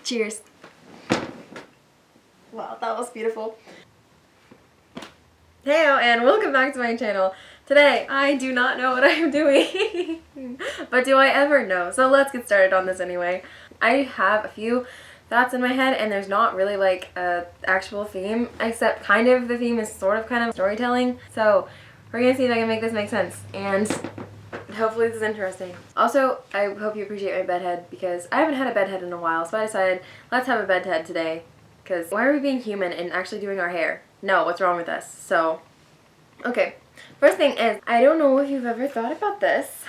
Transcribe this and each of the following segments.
Cheers. Wow, that was beautiful. Heyo, and welcome back to my channel. Today, I do not know what I am doing, but do I ever know? So let's get started on this anyway. I have a few thoughts in my head, and there's not really like a actual theme, except kind of the theme is sort of kind of storytelling. So we're gonna see if I can make this make sense, and hopefully this is interesting. Also, I hope you appreciate my bedhead, because I haven't had a bedhead in a while, so I decided let's have a bedhead today. Because why are we being human and actually doing our hair? No, what's wrong with us? So, okay. First thing is, I don't know if you've ever thought about this,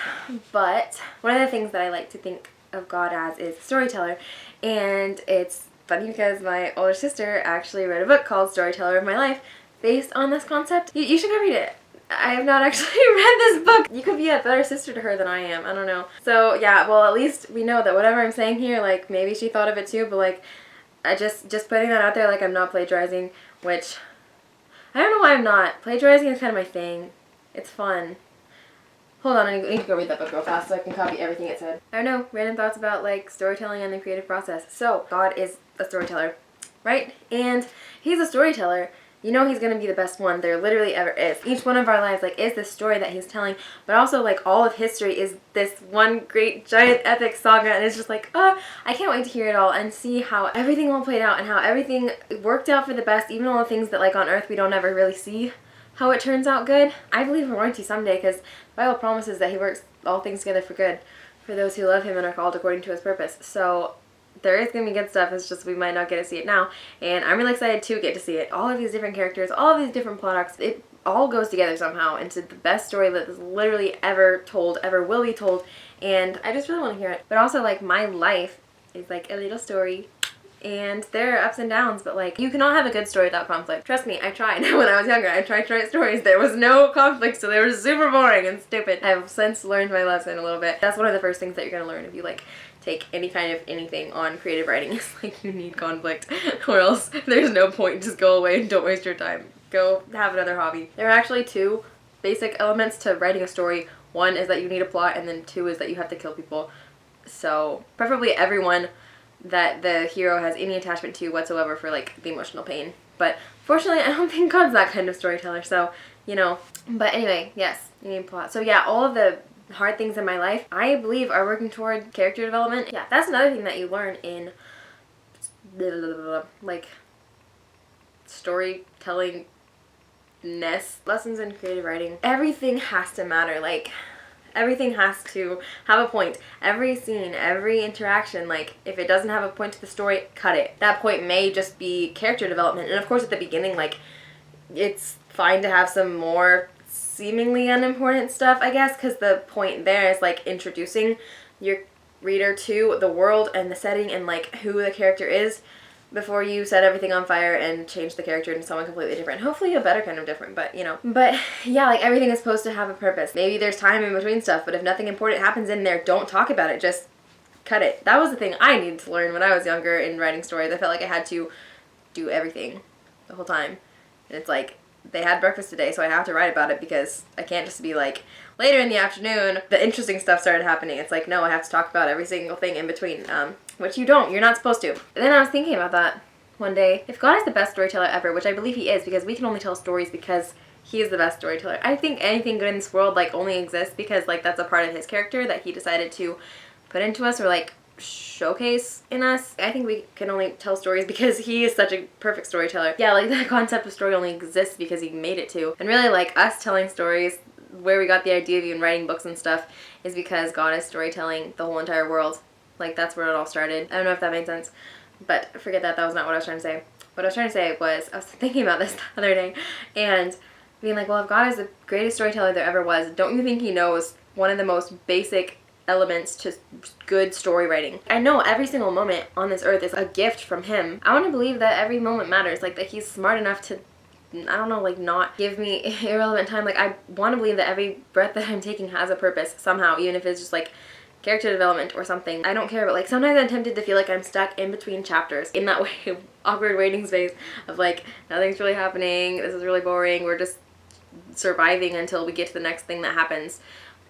but one of the things that I like to think of God as is storyteller. And it's funny because my older sister actually read a book called Storyteller of My Life based on this concept. You should go read it. I have not actually read this book. You could be a better sister to her than I am. I don't know. So yeah, well, at least we know that whatever I'm saying here, like, maybe she thought of it too, but like, I just putting that out there, like, I'm not plagiarizing, which I don't know why I'm not. Plagiarizing is kind of my thing. It's fun. Hold on, I need to go read that book real fast so I can copy everything it said. I don't know, random thoughts about like storytelling and the creative process. So, God is a storyteller, right? And he's a storyteller. You know he's gonna be the best one there literally ever is. Each one of our lives, like, is this story that he's telling, but also, like, all of history is this one great giant epic saga, and it's just like, oh, I can't wait to hear it all and see how everything all played out and how everything worked out for the best, even all the things that, like, on Earth we don't ever really see how it turns out good. I believe we're going to someday, because the Bible promises that he works all things together for good for those who love him and are called according to his purpose. So there is going to be good stuff, it's just we might not get to see it now, and I'm really excited to get to see it. All of these different characters, all of these different plot arcs, it all goes together somehow into the best story that is literally ever told, ever will be told, and I just really want to hear it. But also, like, my life is like a little story, and there are ups and downs, but like, you cannot have a good story without conflict. Trust me, I tried. When I was younger, I tried to write stories. There was no conflict, so they were super boring and stupid. I've since learned my lesson a little bit. That's one of the first things that you're gonna learn if you like take any kind of anything on creative writing. Is like, you need conflict, or else there's no point. Just go away and don't waste your time. Go have another hobby. There are actually two basic elements to writing a story. One is that you need a plot, and then two is that you have to kill people. So preferably everyone that the hero has any attachment to whatsoever for like the emotional pain. But fortunately, I don't think God's that kind of storyteller, so, you know. But anyway, yes, you need a plot. So yeah, all of the hard things in my life, I believe, are working toward character development. Yeah, that's another thing that you learn in like storytelling lessons in creative writing. Everything has to matter. Like, everything has to have a point. Every scene, every interaction, like, if it doesn't have a point to the story, cut it. That point may just be character development. And of course, at the beginning, like, it's fine to have some more seemingly unimportant stuff, I guess, because the point there is, like, introducing your reader to the world and the setting and, like, who the character is before you set everything on fire and change the character into someone completely different. Hopefully a better kind of different, but, you know. But yeah, like, everything is supposed to have a purpose. Maybe there's time in between stuff, but if nothing important happens in there, don't talk about it. Just cut it. That was the thing I needed to learn when I was younger in writing stories. I felt like I had to do everything the whole time. And it's like, they had breakfast today, so I have to write about it, because I can't just be like, later in the afternoon, the interesting stuff started happening. It's like, no, I have to talk about every single thing in between, which you don't. You're not supposed to. And then I was thinking about that one day. If God is the best storyteller ever, which I believe he is, because we can only tell stories because he is the best storyteller. I think anything good in this world, like, only exists because, like, that's a part of his character that he decided to put into us, or, like, showcase in us. I think we can only tell stories because he is such a perfect storyteller. Yeah, like, the concept of story only exists because he made it to. And really, like, us telling stories, where we got the idea of even writing books and stuff, is because God is storytelling the whole entire world. Like, that's where it all started. I don't know if that made sense, but forget that. That was not what I was trying to say. What I was trying to say was, I was thinking about this the other day, and being like, well, if God is the greatest storyteller there ever was, don't you think he knows one of the most basic elements to good story writing? I know every single moment on this earth is a gift from him. I want to believe that every moment matters, like, that he's smart enough to, I don't know, like, not give me irrelevant time. Like, I want to believe that every breath that I'm taking has a purpose somehow, even if it's just like character development or something. I don't care, but like, sometimes I'm tempted to feel like I'm stuck in between chapters in that way of awkward waiting space of like, nothing's really happening, this is really boring, we're just surviving until we get to the next thing that happens.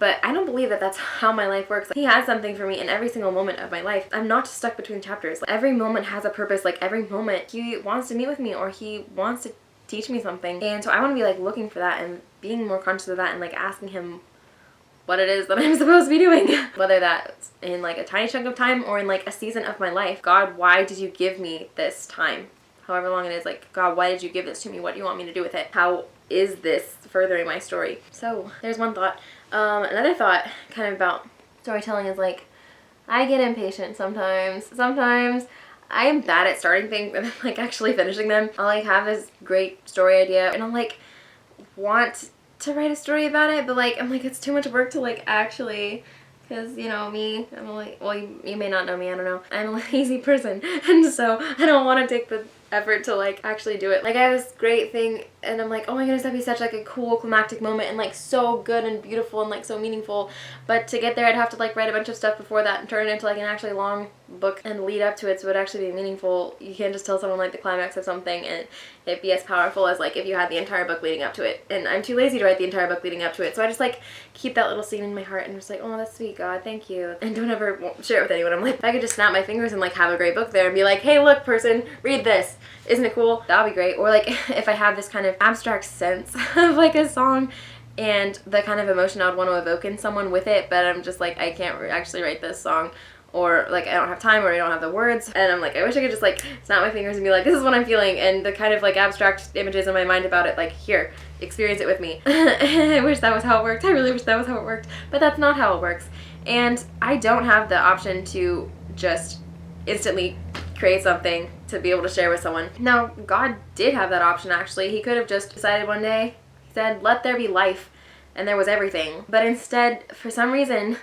but I don't believe that that's how my life works. Like, he has something for me in every single moment of my life. I'm not just stuck between chapters. Like, every moment has a purpose. Like, every moment he wants to meet with me, or he wants to teach me something. And so I want to be like looking for that and being more conscious of that, and like asking him what it is that I'm supposed to be doing. Whether that's in like a tiny chunk of time or in like a season of my life. God, why did you give me this time? However long it is, like, God, why did you give this to me? What do you want me to do with it? How is this furthering my story? So there's one thought. Another thought kind of about storytelling is like, I get impatient sometimes. Sometimes I am bad at starting things and like actually finishing them. I'll like have this great story idea and I'll like want to write a story about it, but like I'm like, it's too much work to like actually, because you know me, I'm like, well, you may not know me, I don't know, I'm a lazy person, and so I don't want to take the effort to like actually do it. Like I have this great thing and I'm like, oh my goodness, that'd be such like a cool climactic moment and like so good and beautiful and like so meaningful, but to get there I'd have to like write a bunch of stuff before that and turn it into like an actually long book and lead up to it so it'd actually be meaningful. You can't just tell someone like the climax of something and it'd be as powerful as like if you had the entire book leading up to it, and I'm too lazy to write the entire book leading up to it, so I just like keep that little scene in my heart and just like, oh, that's sweet, God, thank you, and don't ever share it with anyone. I'm like, if I could just snap my fingers and like have a great book there and be like, hey look person, read this, isn't it cool? That would be great. Or like if I have this kind of abstract sense of like a song and the kind of emotion I would want to evoke in someone with it, but I'm just like, I can't actually write this song, or like I don't have time, or I don't have the words, and I'm like, I wish I could just like snap my fingers and be like, this is what I'm feeling, and the kind of like abstract images in my mind about it, like, here, experience it with me. I wish that was how it worked. I really wish that was how it worked, but that's not how it works, and I don't have the option to just instantly create something to be able to share with someone. Now, God did have that option actually. He could have just decided one day, he said, let there be life, and there was everything, but instead, for some reason,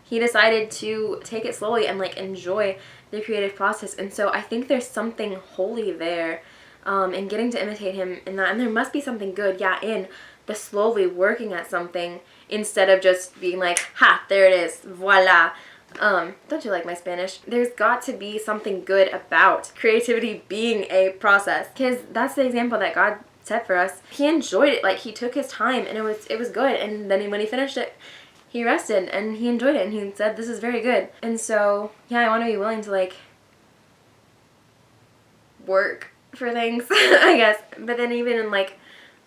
he decided to take it slowly and like enjoy the creative process. And so I think there's something holy there in getting to imitate him in that. And there must be something good, yeah, in the slowly working at something instead of just being like, ha, there it is, voila. Don't you like my Spanish? There's got to be something good about creativity being a process, because that's the example that God set for us. He enjoyed it, like he took his time and it was good, and then when he finished it, he rested and he enjoyed it and he said, this is very good. And so yeah, I want to be willing to like work for things, I guess. But then even in like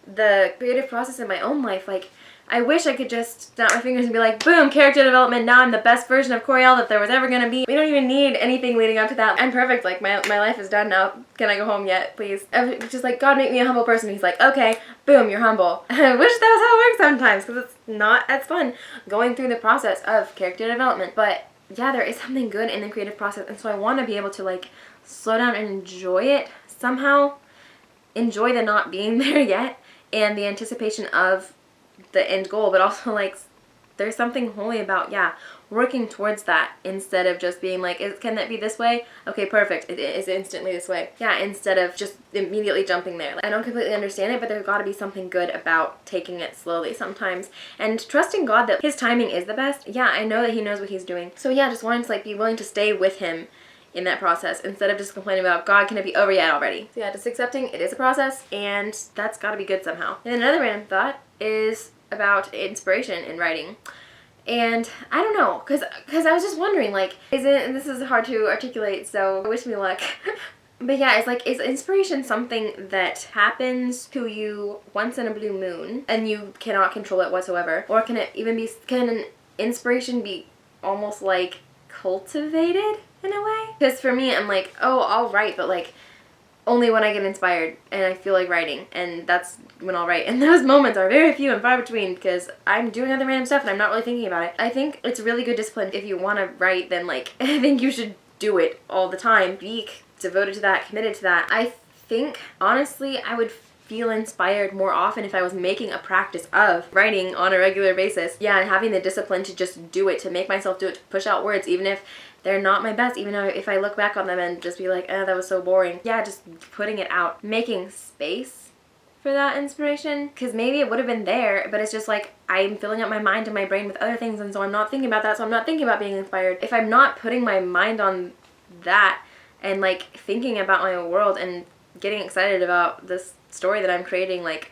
the creative process in my own life, like I wish I could just snap my fingers and be like, boom, character development, now I'm the best version of Coriel that there was ever gonna be. We don't even need anything leading up to that. I'm perfect, like my life is done now. Can I go home yet, please? Just like, God, make me a humble person. He's like, okay, boom, you're humble. I wish that was how it works sometimes, because it's not as fun going through the process of character development. But yeah, there is something good in the creative process, and so I want to be able to like slow down and enjoy it somehow. Enjoy the not being there yet and the anticipation of the end goal, but also like there's something holy about, yeah, working towards that instead of just being like, can that be this way? Okay, perfect, it is instantly this way. Yeah, instead of just immediately jumping there. Like, I don't completely understand it, but there's got to be something good about taking it slowly sometimes and trusting God that his timing is the best. Yeah, I know that he knows what he's doing. So yeah, just wanting to like be willing to stay with him in that process instead of just complaining about, God, can it be over yet already? So yeah, just accepting it is a process, and that's got to be good somehow. And then another random thought is about inspiration in writing. And I don't know, because I was just wondering, like, and this is hard to articulate, so wish me luck. But yeah, it's like, is inspiration something that happens to you once in a blue moon and you cannot control it whatsoever? Or can an inspiration be almost like cultivated in a way? Because for me, I'm like, oh, I'll write, but like only when I get inspired and I feel like writing, and that's when I'll write. And those moments are very few and far between because I'm doing other random stuff and I'm not really thinking about it. I think it's really good discipline. If you want to write, then like I think you should do it all the time. Be devoted to that, committed to that. I think honestly I would feel inspired more often if I was making a practice of writing on a regular basis. Yeah, and having the discipline to just do it, to make myself do it, to push out words even if they're not my best, even if I look back on them and just be like, that was so boring. Yeah, just putting it out. Making space for that inspiration, because maybe it would have been there, but it's just like I'm filling up my mind and my brain with other things, and so I'm not thinking about that, so I'm not thinking about being inspired. If I'm not putting my mind on that and like thinking about my world and getting excited about this story that I'm creating, like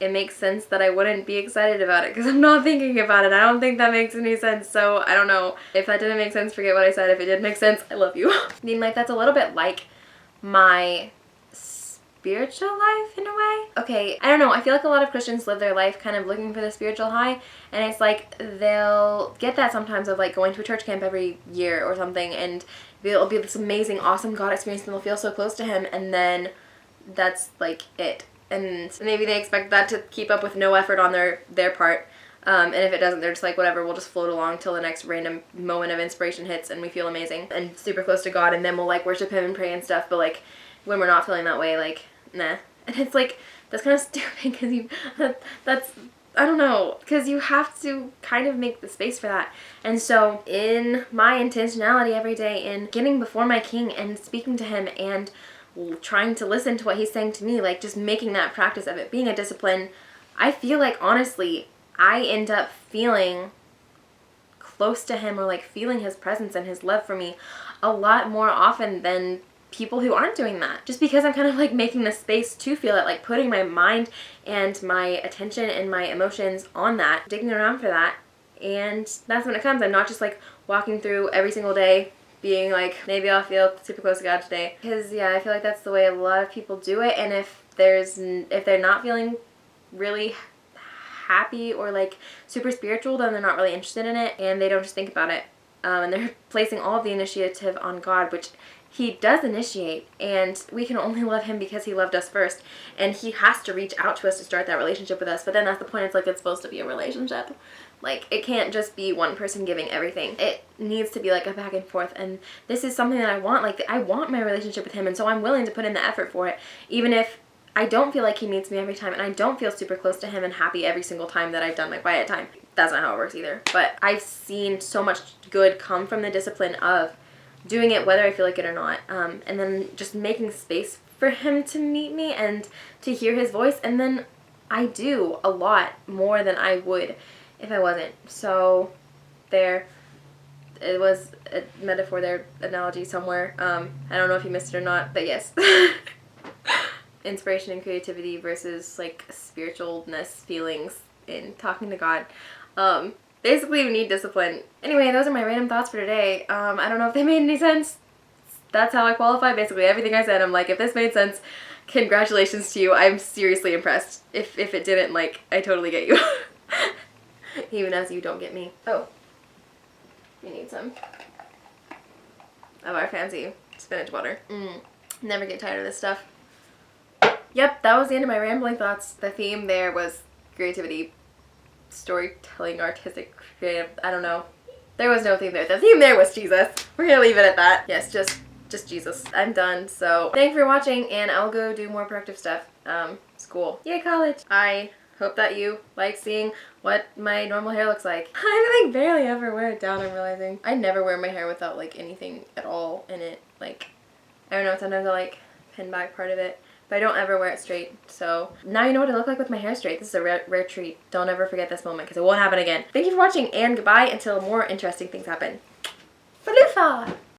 it makes sense that I wouldn't be excited about it because I'm not thinking about it. I don't think that makes any sense. So I don't know. If that didn't make sense, forget what I said. If it did make sense, I love you. I mean, like, that's a little bit like my spiritual life in a way. Okay, I don't know. I feel like a lot of Christians live their life kind of looking for the spiritual high, and it's like they'll get that sometimes of like going to a church camp every year or something, and it'll be this amazing, awesome God experience, and they'll feel so close to him, and then that's like it. And maybe they expect that to keep up with no effort on their part. And if it doesn't, they're just like, whatever, we'll just float along till the next random moment of inspiration hits and we feel amazing and super close to God, and then we'll like worship him and pray and stuff. But like when we're not feeling that way, like, nah. And it's like, that's kind of stupid because that's, I don't know, because you have to kind of make the space for that. And so in my intentionality every day in getting before my King and speaking to him and trying to listen to what he's saying to me, like just making that practice of it being a discipline, I feel like honestly I end up feeling close to him or like feeling his presence and his love for me a lot more often than people who aren't doing that, just because I'm kind of like making the space to feel it, like putting my mind and my attention and my emotions on that, digging around for that, and that's when it comes. I'm not just like walking through every single day being like, maybe I'll feel super close to God today, because yeah, I feel like that's the way a lot of people do it. And if they're not feeling really happy or like super spiritual, then they're not really interested in it, and they don't just think about it, and they're placing all of the initiative on God, which he does initiate, and we can only love him because he loved us first, and he has to reach out to us to start that relationship with us. But then that's the point. It's like, it's supposed to be a relationship. Like, it can't just be one person giving everything. It needs to be like a back and forth, and this is something that I want. Like, I want my relationship with him, and so I'm willing to put in the effort for it, even if I don't feel like he meets me every time, and I don't feel super close to him and happy every single time that I've done my quiet time. That's not how it works either. But I've seen so much good come from the discipline of doing it whether I feel like it or not, and then just making space for him to meet me and to hear his voice, and then I do a lot more than I would if I wasn't. So there, it was a metaphor there, analogy somewhere. I don't know if you missed it or not, but yes. Inspiration and creativity versus like spiritualness feelings in talking to God. Basically, we need discipline. Anyway, those are my random thoughts for today. I don't know if they made any sense. That's how I qualify. Basically, everything I said, I'm like, if this made sense, congratulations to you. I'm seriously impressed. If it didn't, like, I totally get you. Even as you don't get me. Oh. We need some of our fancy spinach water. Never get tired of this stuff. Yep, that was the end of my rambling thoughts. The theme there was creativity, storytelling, artistic, creative, I don't know. There was no theme there. The theme there was Jesus. We're gonna leave it at that. Yes, just Jesus. I'm done. So thanks for watching, and I'll go do more productive stuff. School. Yay, college. I hope that you like seeing what my normal hair looks like. I like barely ever wear it down, I'm realizing. I never wear my hair without like anything at all in it. Like, I don't know, sometimes I like pin back part of it, but I don't ever wear it straight. So now you know what I look like with my hair straight. This is a rare treat. Don't ever forget this moment because it won't happen again. Thank you for watching, and goodbye until more interesting things happen. Faloofa!